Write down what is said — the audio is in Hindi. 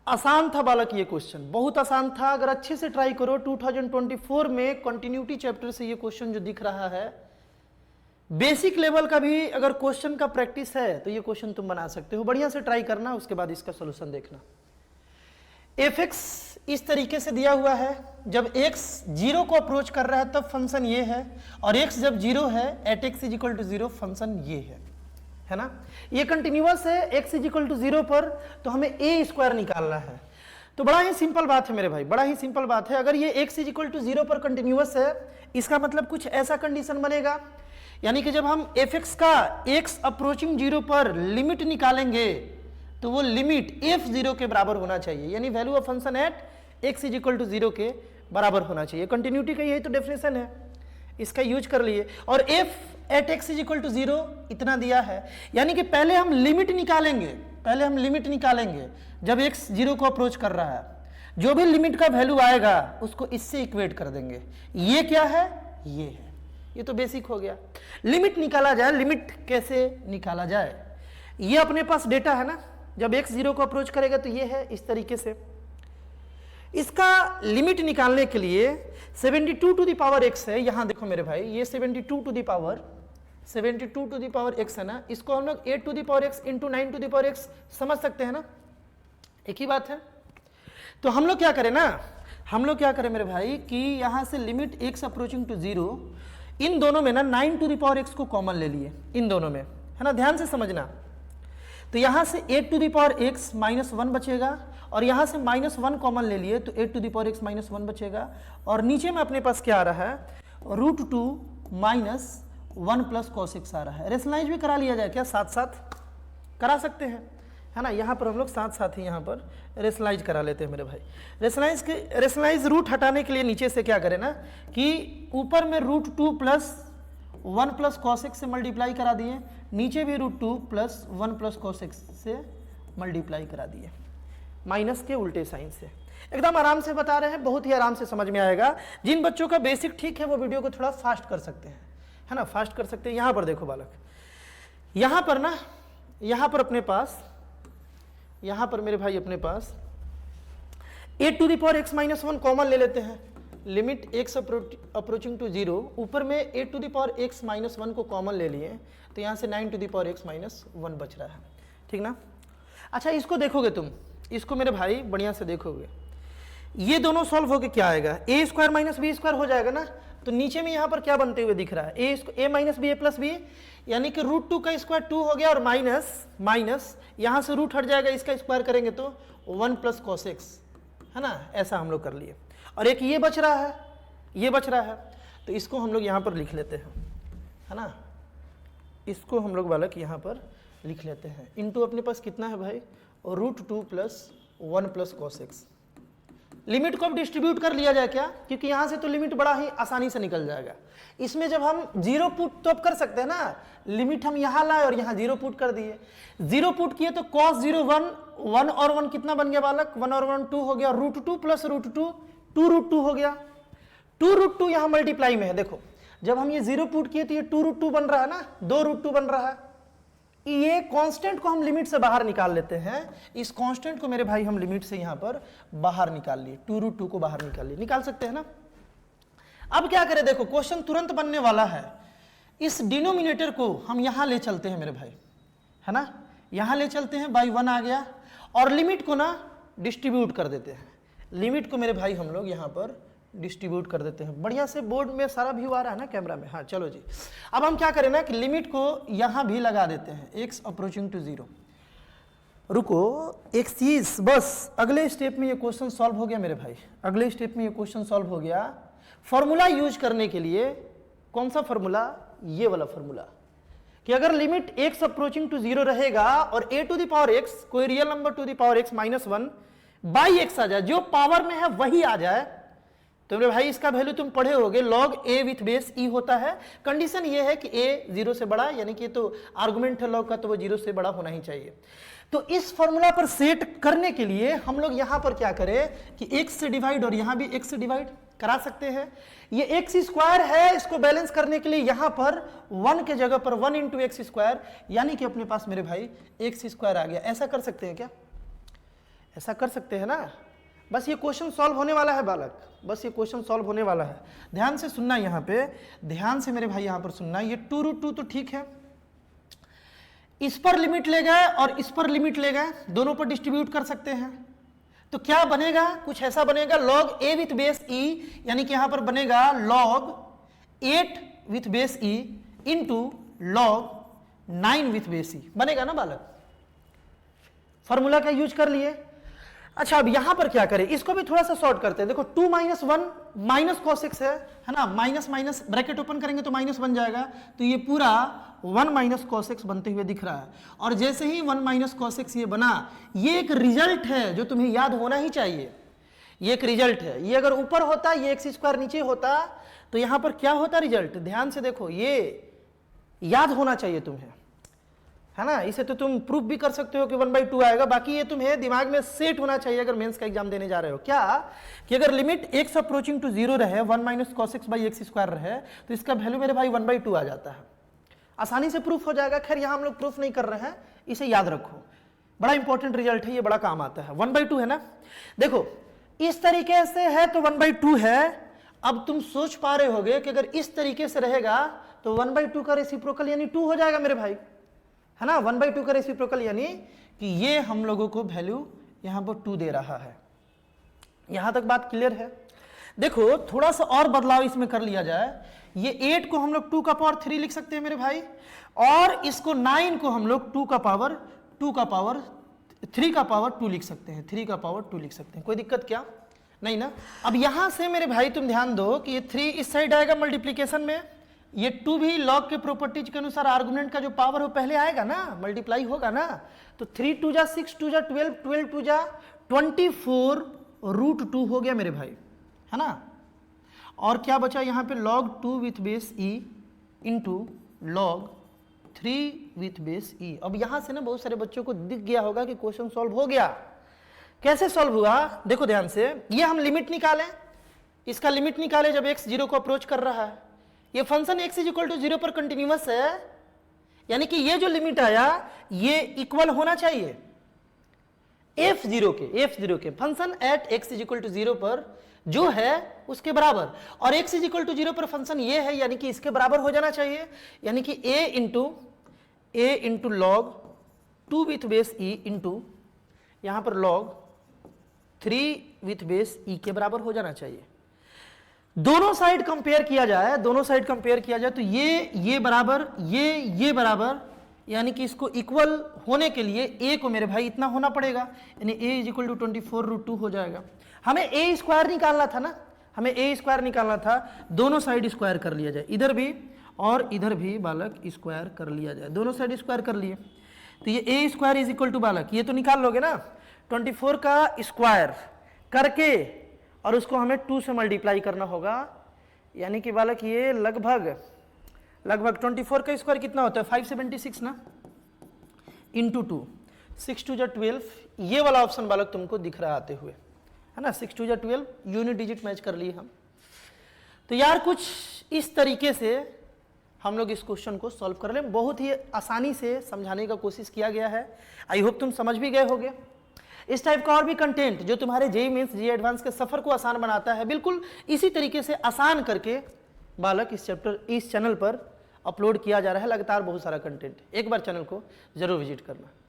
आसान था बालक ये क्वेश्चन, बहुत आसान था। अगर अच्छे से ट्राई करो 2024 में कंटिन्यूटी चैप्टर से ये क्वेश्चन जो दिख रहा है, बेसिक लेवल का भी अगर क्वेश्चन का प्रैक्टिस है तो ये क्वेश्चन तुम बना सकते हो। बढ़िया से ट्राई करना, उसके बाद इसका सोल्यूशन देखना। एफ एक्स इस तरीके से दिया हुआ है, जब x 0 को अप्रोच कर रहा है तब फंक्शन ये है, और x जब 0 है at x is equal to 0 function ये है ना। ये कंटिन्यूअस है x इजिकल टू 0 पर, तो हमें a स्क्वायर निकालना है। तो बड़ा ही सिंपल बात है मेरे भाई, बड़ा ही सिंपल बात है। अगर ये x इजिकल टू 0 पर कंटिन्यूअस है, इसका मतलब कुछ ऐसा कंडीशन बनेगा, यानी कि जब हम एफ एक्स का x अप्रोचिंग 0 पर लिमिट निकालेंगे तो वो लिमिट f0 के बराबर होना चाहिए, यानी value of function at x is equal to 0 के बराबर होना चाहिए। कंटिन्यूटी का यही तो डेफिनेशन है, इसका यूज कर लिए। और f at x is equal to 0 इतना दिया है, यानी कि पहले हम लिमिट निकालेंगे जब x 0 को अप्रोच कर रहा है, जो भी लिमिट का वैल्यू आएगा उसको इससे इक्वेट कर देंगे। ये क्या है, ये है, ये तो बेसिक हो गया। लिमिट निकाला जाए, लिमिट कैसे निकाला जाए, ये अपने पास डेटा है ना। जब x 0 को अप्रोच करेगा तो ये है इस तरीके से। इसका लिमिट निकालने के लिए 72 टू द पावर x है, यहां देखो मेरे भाई, ये 72 टू द पावर x है ना, इसको हम लोग 8 to the power x into 9 to the power x समझ सकते हैं ना, एक ही बात है। तो हम लोग क्या करें मेरे भाई कि यहां से लिमिट x अप्रोचिंग टू 0, इन दोनों में ना 9 टू द पावर x को कॉमन ले लिए, इन दोनों में, है ना, ध्यान से समझना। तो यहां से 8 to the power x minus 1 बचेगा, और यहां से माइनस 1 कॉमन ले लिए तो 8 to the power x minus 1 बचेगा, और नीचे में अपने पास क्या आ रहा है, √2 माइनस 1 प्लस cos x आ रहा है। रेशनलाइज भी करा लिया जाए क्या, साथ साथ करा सकते हैं, है ना। यहाँ पर हम लोग साथ साथ ही यहाँ पर रेशनलाइज करा लेते हैं मेरे भाई। रेशनलाइज रूट हटाने के लिए नीचे से क्या करें ना कि ऊपर में √2 प्लस 1 प्लस cos x से मल्टीप्लाई करा दिए, नीचे भी √2 प्लस 1 प्लस cos x से मल्टीप्लाई करा दिए, माइनस के उल्टे साइन से। एकदम आराम से बता रहे हैं, बहुत ही आराम से समझ में आएगा। जिन बच्चों का बेसिक ठीक है वो वीडियो को थोड़ा फास्ट कर सकते हैं, है ना, फास्ट कर सकते हैं। यहाँ पर देखो बालक, यहाँ पर ना, यहाँ पर अपने पास, यहाँ पर मेरे भाई अपने पास 8 to the power x minus 1 common ले लेते हैं, लिमिट x अप्रोचिंग टू 0, ऊपर में 8 to the power x minus 1 को कॉमन ले लिए, तो यहाँ से 9 to the power x minus 1 बच रहा है, ठीक ना। अच्छा, इसको देखोगे तुम, इसको मेरे भाई बढ़िया से देखोगे, ये दोनों सॉल्व होके क्या आएगा, a square minus B square हो जाएगा ना। तो नीचे में यहाँ पर क्या बनते हुए दिख रहा है, a minus B A plus B, यानी कि √2 का स्क्वायर 2 हो गया, और माइनस यहाँ से रूट हट जाएगा, इसका स्क्वायर करेंगे तो 1 प्लस cos x, है ना, ऐसा हम लोग कर लिए। और एक ये बच रहा है, तो इसको हम लोग यहाँ पर लिख लेते हैं, है ना, इसको हम लोग बालक यहाँ पर लिख लेते हैं। इनटू अपने पास कितना है भाई, √2 plus 1 plus cos x। Limit को अब डिस्ट्रीब्यूट कर लिया जाए क्या, क्योंकि यहां से तो लिमिट बड़ा ही आसानी से निकल जाएगा। इसमें जब हम 0 पुट तो अब कर सकते हैं ना, लिमिट हम यहां लाए और यहां 0 पुट कर दिए, 0 पुट किए तो cos 0 1 और 1 कितना बन गया बालक, 1 और 1 2 हो गया, √2 प्लस √2 2√2 हो गया, 2√2 यहां मल्टीप्लाई में है। देखो जब हम ये 0 पुट किए तो ये 2√2 बन रहा है ना, 2√2 बन रहा है। ये कांस्टेंट को हम लिमिट से बाहर निकाल लेते हैं, इस कांस्टेंट को मेरे भाई हम लिमिट से यहां पर बाहर निकाल लिए, 2√2 को बाहर निकाल सकते हैं ना। अब क्या करें, देखो क्वेश्चन तुरंत बनने वाला है। इस डिनोमिनेटर को हम यहां ले चलते हैं मेरे भाई, है ना, यहां ले चलते हैं, बाई 1 आ गया, और लिमिट को ना डिस्ट्रीब्यूट कर देते हैं। लिमिट को मेरे भाई हम लोग यहां पर डिस्ट्रीब्यूट कर देते हैं। बढ़िया से बोर्ड में सारा व्यू आ रहा है ना कैमरा में, हाँ चलो जी। अब हम क्या करें ना कि लिमिट को यहां भी लगा देते हैं, x अप्रोचिंग टू 0। रुको एक चीज, बस अगले स्टेप में ये क्वेश्चन सॉल्व हो गया मेरे भाई, अगले स्टेप में ये क्वेश्चन सॉल्व हो गया। फॉर्मूला यूज करने के लिए, कौन सा फॉर्मूला, ये वाला फॉर्मूला, कि अगर लिमिट x अप्रोचिंग टू 0 रहेगा और a to the power x कोई real number to the power x minus 1 by x आ जाए, जो पावर में है वही आ जाए, तो मेरे भाई इसका वैल्यू तुम पढ़े होगे, log a with base e होता है। कंडीशन ये है कि a 0 से बड़ा, यानी कि तो आर्गुमेंट है log का, तो वो 0 से बड़ा होना ही चाहिए। तो इस फॉर्मूला पर सेट करने के लिए हम लोग यहां पर क्या करें कि x से डिवाइड, और यहां भी x से डिवाइड करा सकते हैं। ये x स्क्वायर है, इसको बैलेंस करने के लिए यहां पर 1 के जगह पर 1 इंटू x स्क्वायर, यानी कि अपने पास मेरे भाई x स्क्वायर आ गया। ऐसा कर सकते हैं क्या, ऐसा कर सकते हैं ना। बस ये क्वेश्चन सॉल्व होने वाला है बालक, बस ये क्वेश्चन सॉल्व होने वाला है। ध्यान से सुनना, यहाँ पे ध्यान से मेरे भाई यहाँ पर सुनना। ये 2√2 तो ठीक है, इस पर लिमिट ले गए और इस पर लिमिट ले गए, दोनों पर डिस्ट्रीब्यूट कर सकते हैं। तो क्या बनेगा, कुछ ऐसा बनेगा log a with base e, यानी कि यहां पर बनेगा log 8 with base e into log 9 with base e, बनेगा ना बालक। फॉर्मूला का यूज कर लिए। अच्छा अब यहां पर क्या करें, इसको भी थोड़ा सा शॉर्ट करते हैं। देखो 2 - 1 माइनस cos x है ना, माइनस माइनस ब्रैकेट ओपन करेंगे तो माइनस बन जाएगा, तो ये पूरा 1 - cos x बनते हुए दिख रहा है। और जैसे ही 1 - cos x ये बना, ये एक रिजल्ट है जो तुम्हें याद होना ही चाहिए। ये एक रिजल्ट है, ये अगर ऊपर होता, ये x² नीचे होता, तो यहां पर क्या होता रिजल्ट, ध्यान से देखो, ये याद होना चाहिए तुम्हें, है ना। इसे तो तुम प्रूफ भी कर सकते हो कि 1/2 आएगा, बाकी ये तुम्हें दिमाग में सेट होना चाहिए अगर मेंस का एग्जाम देने जा रहे हो। क्या कि अगर लिमिट x अप्रोचिंग टू 0 रहे, 1 - cos x/x² रहे, तो इसका वैल्यू मेरे भाई 1/2 आ जाता है, आसानी से प्रूफ हो जाएगा। खैर यहां हम लोग प्रूफ नहीं कर रहे हैं, इसे याद रखो, बड़ा इंपॉर्टेंट रिजल्ट है, ये बड़ा काम आता है। 1/2 है ना, देखो इस तरीके से है तो 1/2 है। अब तुम सोच पा रहे होगे कि अगर इस तरीके से रहेगा तो 1/2 का रेसिप्रोकल यानी 2 हो जाएगा मेरे भाई, है ना। 1/2 का रेसिप्रोकल यानी कि ये हम लोगों को वैल्यू यहां पर 2 दे रहा है। यहां तक बात क्लियर है। देखो थोड़ा सा और बदलाव इसमें कर लिया जाए, ये 8 को हम लोग 2 का पावर 3 लिख सकते हैं मेरे भाई, और इसको 9 को हम लोग 3 का पावर 2 लिख सकते हैं, 3 का पावर 2 लिख सकते हैं। कोई दिक्कत क्या नहीं ना। अब यहां से मेरे भाई तुम ध्यान दो कि ये 3 इस साइड आएगा मल्टीप्लीकेशन में, ये 2 भी लॉग के प्रॉपर्टीज के अनुसार आर्गुमेंट का जो पावर हो पहले आएगा ना, मल्टीप्लाई होगा ना। तो 3 × 2 = 6, 2 × 12, 12 × 2 = 24√2 हो गया मेरे भाई, है ना। और क्या बचा यहाँ पे, log 2 with base e into log 3 with base e। अब यहां से ना बहुत सारे बच्चों को दिख गया होगा कि क्वेश्चन सॉल्व हो गया। कैसे सॉल्व हुआ, देखो ध्यान से, ये हम लिमिट निकालें, इसका लिमिट निकाले जब x 0 को अप्रोच कर रहा है। ये फंक्शन x = 0 पर कंटिन्यूअस है, यानी कि ये जो लिमिट आया ये इक्वल होना चाहिए f0 के फंक्शन एट x = 0 पर जो है उसके बराबर, और x = 0 पर फंक्शन ये है, यानी कि इसके बराबर हो जाना चाहिए, यानी कि a into log 2 with base e into यहां पर log 3 विथ बेस e के बराबर हो जाना चाहिए। दोनों साइड कंपेयर किया जाए, तो ये बराबर, ये बराबर, यानी कि इसको इक्वल होने के लिए a को मेरे भाई इतना होना पड़ेगा, यानी a = 24√2 हो जाएगा। हमें a² निकालना था ना, दोनों साइड स्क्वायर कर लिया जाए, इधर भी और इधर भी बालक स्क्वायर कर लिया जाए, दोनों साइड स्क्वायर कर लिए, तो ये a² = बालक, ये तो निकाल लोगे ना, 24 का स्क्वायर करके और उसको हमें 2 से मल्टीप्लाई करना होगा, यानी कि बालक ये लगभग 24 का स्क्वायर कितना होता है, 576 ना, इंटू 2, 6 × 2 = 12, ये वाला ऑप्शन बालक तुमको दिख रहा आते हुए, है ना। 6 × 2 = 12, यूनिट डिजिट मैच कर लिए हम। तो यार कुछ इस तरीके से हम लोग इस क्वेश्चन को सॉल्व कर लें, बहुत ही आसानी से समझाने का कोशिश किया गया है। आई होप तुम समझ भी गए होगे। इस टाइप का और भी कंटेंट जो तुम्हारे जेईई मेंस जेईई एडवांस के सफर को आसान बनाता है, बिल्कुल इसी तरीके से आसान करके बालक इस चैनल पर अपलोड किया जा रहा है लगातार बहुत सारा कंटेंट। एक बार चैनल को जरूर विजिट करना।